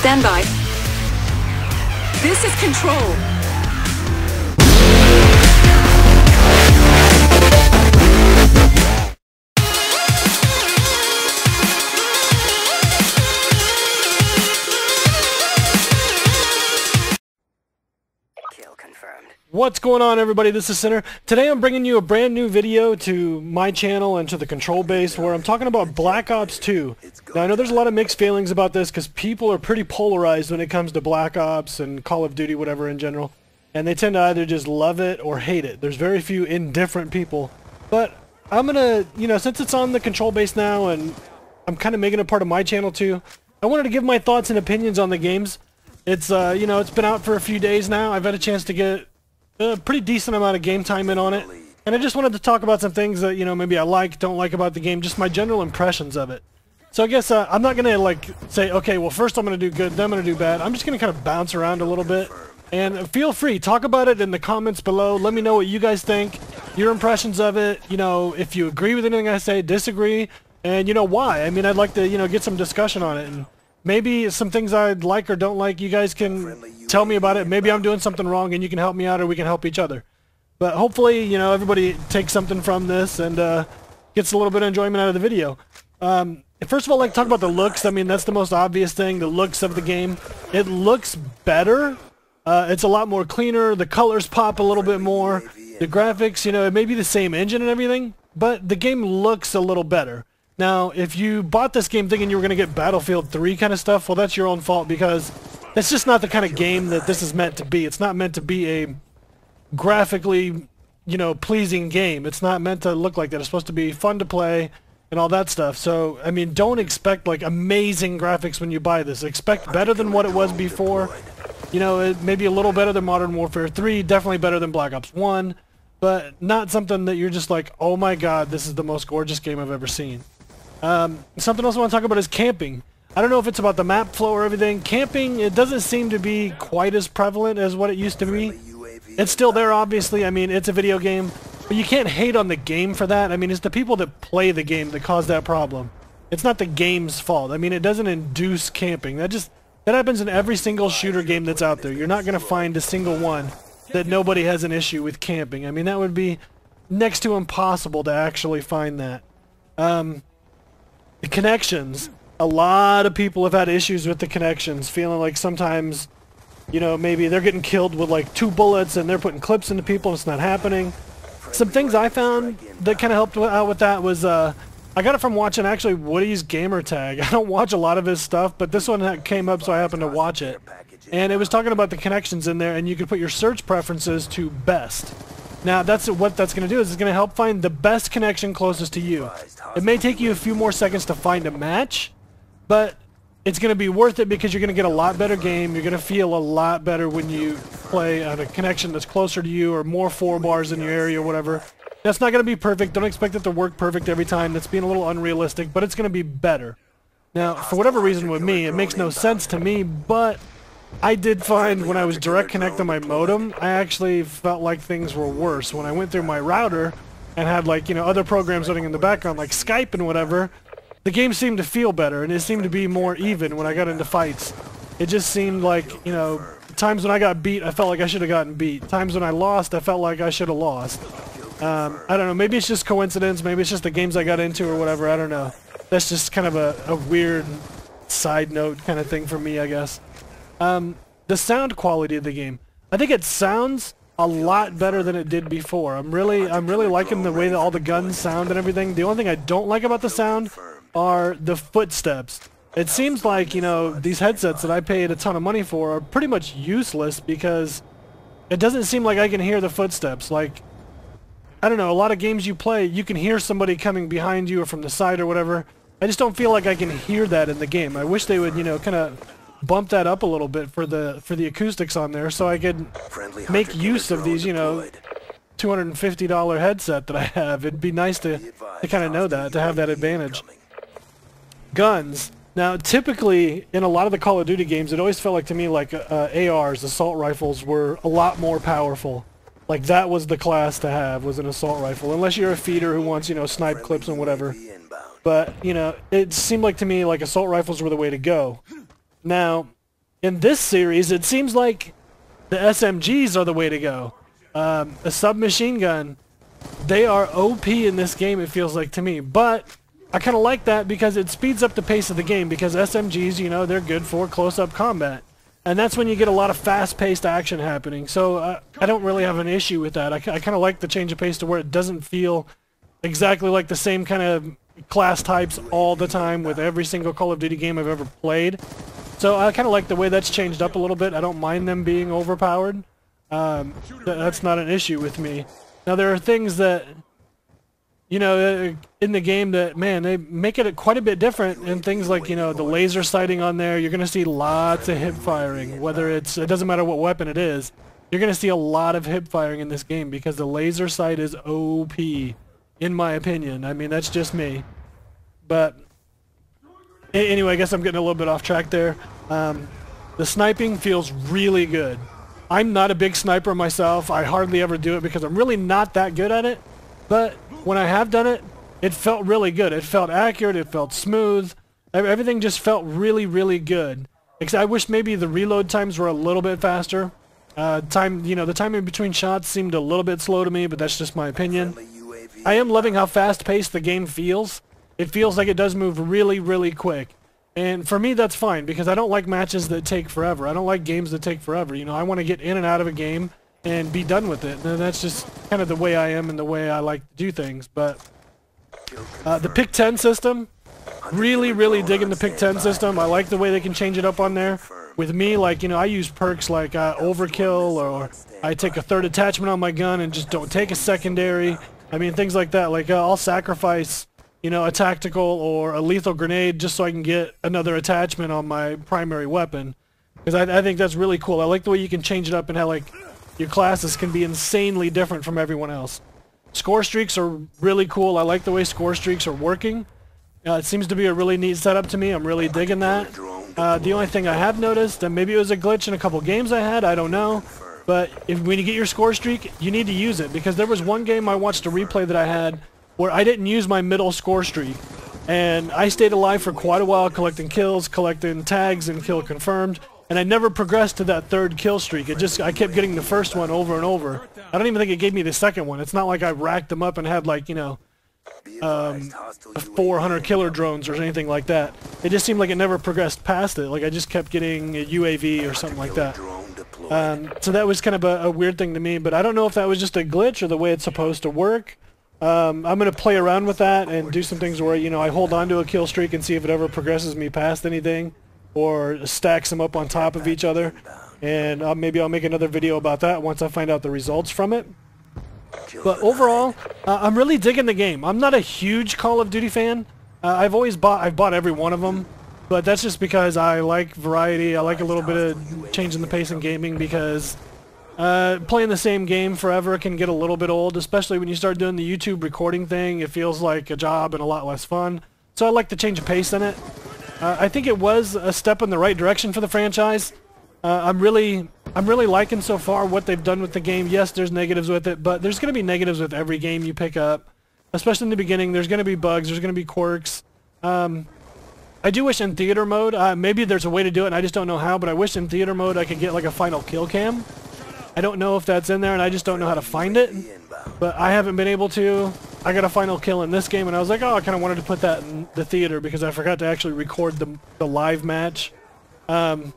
Stand by. This is Control. What's going on, everybody? This is Sinner. Today I'm bringing you a brand new video to my channel and to the control base where I'm talking about Black Ops 2. Now I know there's a lot of mixed feelings about this because people are pretty polarized when it comes to Black Ops and Call of Duty, whatever in general. And they tend to either just love it or hate it. There's very few indifferent people. But I'm gonna, since it's on the control base now and I'm kind of making it part of my channel too, I wanted to give my thoughts and opinions on the games. It's, it's been out for a few days now. I've had a chance to get a pretty decent amount of game time in on it, and I just wanted to talk about some things that, maybe I like, don't like about the game, just my general impressions of it. So I guess I'm not going to, say, okay, well, first I'm going to do good, then I'm going to do bad. I'm just going to kind of bounce around a little bit, and feel free, talk about it in the comments below. Let me know what you guys think, your impressions of it, if you agree with anything I say, disagree, and, why. I mean, I'd like to, get some discussion on it, and maybe some things I like or don't like, you guys can tell me about it. Maybe I'm doing something wrong and you can help me out, or we can help each other. But hopefully, everybody takes something from this and gets a little bit of enjoyment out of the video. First of all, I'd like to talk about the looks. I mean, that's the most obvious thing, the looks of the game. It looks better. It's a lot more cleaner. The colors pop a little bit more. The graphics, it may be the same engine and everything, but the game looks a little better. Now, if you bought this game thinking you were going to get Battlefield 3 kind of stuff, well, that's your own fault, because it's just not the kind of game that this is meant to be. It's not meant to be a graphically, pleasing game. It's not meant to look like that. It's supposed to be fun to play and all that stuff. So, I mean, don't expect, amazing graphics when you buy this. Expect better than what it was before. It may be a little better than Modern Warfare 3, definitely better than Black Ops 1, but not something that you're just like, oh my god, this is the most gorgeous game I've ever seen. Something else I want to talk about is camping. I don't know if it's about the map flow or everything. Camping, it doesn't seem to be quite as prevalent as what it used to be. It's still there, obviously. I mean, it's a video game, but you can't hate on the game for that. I mean, it's the people that play the game that cause that problem. It's not the game's fault. I mean, it doesn't induce camping. That happens in every single shooter game that's out there. You're not going to find a single one that nobody has an issue with camping. I mean, that would be next to impossible to actually find that. The connections. A lot of people have had issues with the connections, feeling like sometimes, maybe they're getting killed with 2 bullets and they're putting clips into people and it's not happening. Some things I found that kind of helped out with that was, I got it from watching actually Woody's gamer tag. I don't watch a lot of his stuff, but this one came up so I happened to watch it. And it was talking about the connections in there, and you could put your search preferences to best. Now, what that's going to do is it's going to help find the best connection closest to you. It may take you a few more seconds to find a match, but it's going to be worth it because you're going to get a lot better game. You're going to feel a lot better when you play on a connection that's closer to you or more 4 bars in your area or whatever. That's not going to be perfect. Don't expect it to work perfect every time. That's being a little unrealistic, but it's going to be better. Now, for whatever reason with me, it makes no sense to me, but I did find when I was direct connect on my modem, I actually felt like things were worse. When I went through my router and had other programs running in the background like Skype and whatever, the game seemed to feel better and it seemed to be more even when I got into fights. It just seemed like, times when I got beat, I felt like I should have gotten beat. Times when I lost, I felt like I should have lost. I don't know, maybe it's just coincidence, maybe it's just the games I got into or whatever, I don't know. That's just kind of a weird side note kind of thing for me, I guess. The sound quality of the game. I think it sounds a lot better than it did before. I'm really liking the way that all the guns sound and everything. The only thing I don't like about the sound are the footsteps. It seems like, these headsets that I paid a ton of money for are pretty much useless because it doesn't seem like I can hear the footsteps. I don't know, a lot of games you play, you can hear somebody coming behind you or from the side or whatever. I just don't feel like I can hear that in the game. I wish they would, kind of bump that up a little bit for the acoustics on there so I could make use of these, $250 headset that I have. It'd be nice to kind of know that, to have that advantage. Guns. Now, typically, in a lot of the Call of Duty games, it always felt like to me like ARs, assault rifles, were a lot more powerful. Like, that was the class to have, was an assault rifle. Unless you're a feeder who wants, snipe clips and whatever. But, it seemed like to me like assault rifles were the way to go. Now, in this series, it seems like the SMGs are the way to go. A submachine gun, they are OP in this game, it feels like to me. But I kind of like that because it speeds up the pace of the game, because SMGs, you know, they're good for close-up combat. And that's when you get a lot of fast-paced action happening. So I don't really have an issue with that. I kind of like the change of pace to where it doesn't feel exactly like the same kind of class types all the time with every single Call of Duty game I've ever played. So I kind of like the way that's changed up a little bit. I don't mind them being overpowered. That's not an issue with me. Now there are things that, you know, in the game that, man, they make it quite a bit different, and things like, you know, the laser sighting on there, you're going to see lots of hip firing, whether it's, it doesn't matter what weapon it is, you're going to see a lot of hip firing in this game because the laser sight is OP, in my opinion. I mean, that's just me. But anyway, I guess I'm getting a little bit off track there. The sniping feels really good. I'm not a big sniper myself. I hardly ever do it because I'm really not that good at it. But when I have done it, it felt really good. It felt accurate. It felt smooth. Everything just felt really, really good. Except I wish maybe the reload times were a little bit faster. The time in between shots seemed a little bit slow to me, but that's just my opinion. I am loving how fast-paced the game feels. It feels like it does move really, really quick. And for me, that's fine, because I don't like matches that take forever. I don't like games that take forever. You know, I want to get in and out of a game and be done with it. And that's just kind of the way I am and the way I like to do things. But the pick 10 system, really, really digging the pick 10 system. I like the way they can change it up on there. With me, like, you know, I use perks like overkill, or I take a third attachment on my gun and just don't take a secondary. I mean, things like that. Like, I'll sacrifice, you know, a tactical or a lethal grenade just so I can get another attachment on my primary weapon. Because I think that's really cool. I like the way you can change it up and how, like, your classes can be insanely different from everyone else. Score streaks are really cool. I like the way score streaks are working. It seems to be a really neat setup to me. I'm really digging that. The only thing I have noticed, and maybe it was a glitch in a couple games I had, I don't know, but when you get your score streak, you need to use it. Because there was one game I watched a replay that I had where I didn't use my middle score streak, and I stayed alive for quite a while collecting kills, collecting tags, and kill confirmed, and I never progressed to that third kill streak. I kept getting the first one over and over. I don't even think it gave me the second one. It's not like I racked them up and had, like, you know, 400 killer drones or anything like that. It just seemed like it never progressed past it. Like, I just kept getting a UAV or something like that. So that was kind of a weird thing to me, but I don't know if that was just a glitch or the way it's supposed to work. I'm going to play around with that and do some things where, you know, I hold on to a kill streak and see if it ever progresses me past anything or stacks them up on top of each other. And maybe I'll make another video about that once I find out the results from it. But overall, I'm really digging the game. I'm not a huge Call of Duty fan. I've bought every one of them. But that's just because I like variety. I like a little bit of changing the pace in gaming, because playing the same game forever can get a little bit old, especially when you start doing the YouTube recording thing. It feels like a job and a lot less fun. So I like to change the pace in it. I think it was a step in the right direction for the franchise. I'm really liking so far what they've done with the game. Yes, there's negatives with it, but there's going to be negatives with every game you pick up, especially in the beginning. There's going to be bugs. There's going to be quirks. I do wish in theater mode, maybe there's a way to do it and I just don't know how, but I wish in theater mode I could get like a final kill cam. I don't know if that's in there and I just don't know how to find it, but I haven't been able to. I got a final kill in this game and I was like, oh, I kind of wanted to put that in the theater because I forgot to actually record the live match. The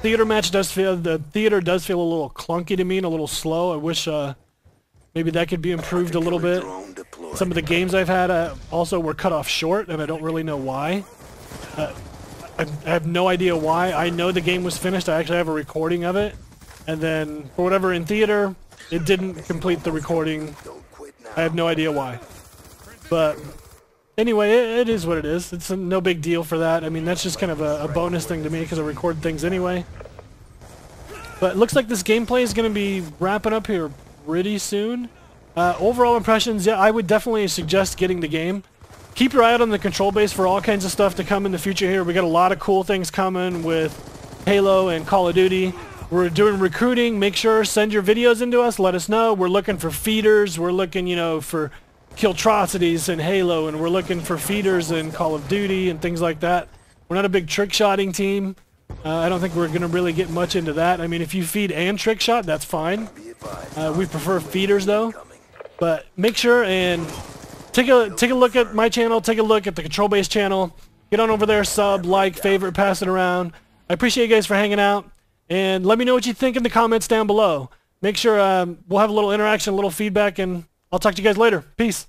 theater does feel a little clunky to me and a little slow. I wish maybe that could be improved a little bit. Some of the games I've had also were cut off short, and I don't really know why. I have no idea why. I know the game was finished. I actually have a recording of it. And then, for whatever in theater, it didn't complete the recording. I have no idea why. But anyway, it is what it is. It's no big deal for that. I mean, that's just kind of a bonus thing to me because I record things anyway. But it looks like this gameplay is going to be wrapping up here pretty soon. Overall impressions, yeah, I would definitely suggest getting the game. Keep your eye out on the control base for all kinds of stuff to come in the future here. We got a lot of cool things coming with Halo and Call of Duty. We're doing recruiting. Make sure, send your videos into us. Let us know. We're looking for feeders. We're looking, you know, for Killtrocities in Halo, and we're looking for feeders in Call of Duty and things like that. We're not a big trick-shotting team. I don't think we're going to really get much into that. I mean, if you feed and trick shot, that's fine. We prefer feeders though. But make sure and take a look at my channel, take a look at the Control Base channel. Get on over there, sub, like, favorite, pass it around. I appreciate you guys for hanging out. And let me know what you think in the comments down below. Make sure we'll have a little interaction, a little feedback, and I'll talk to you guys later. Peace.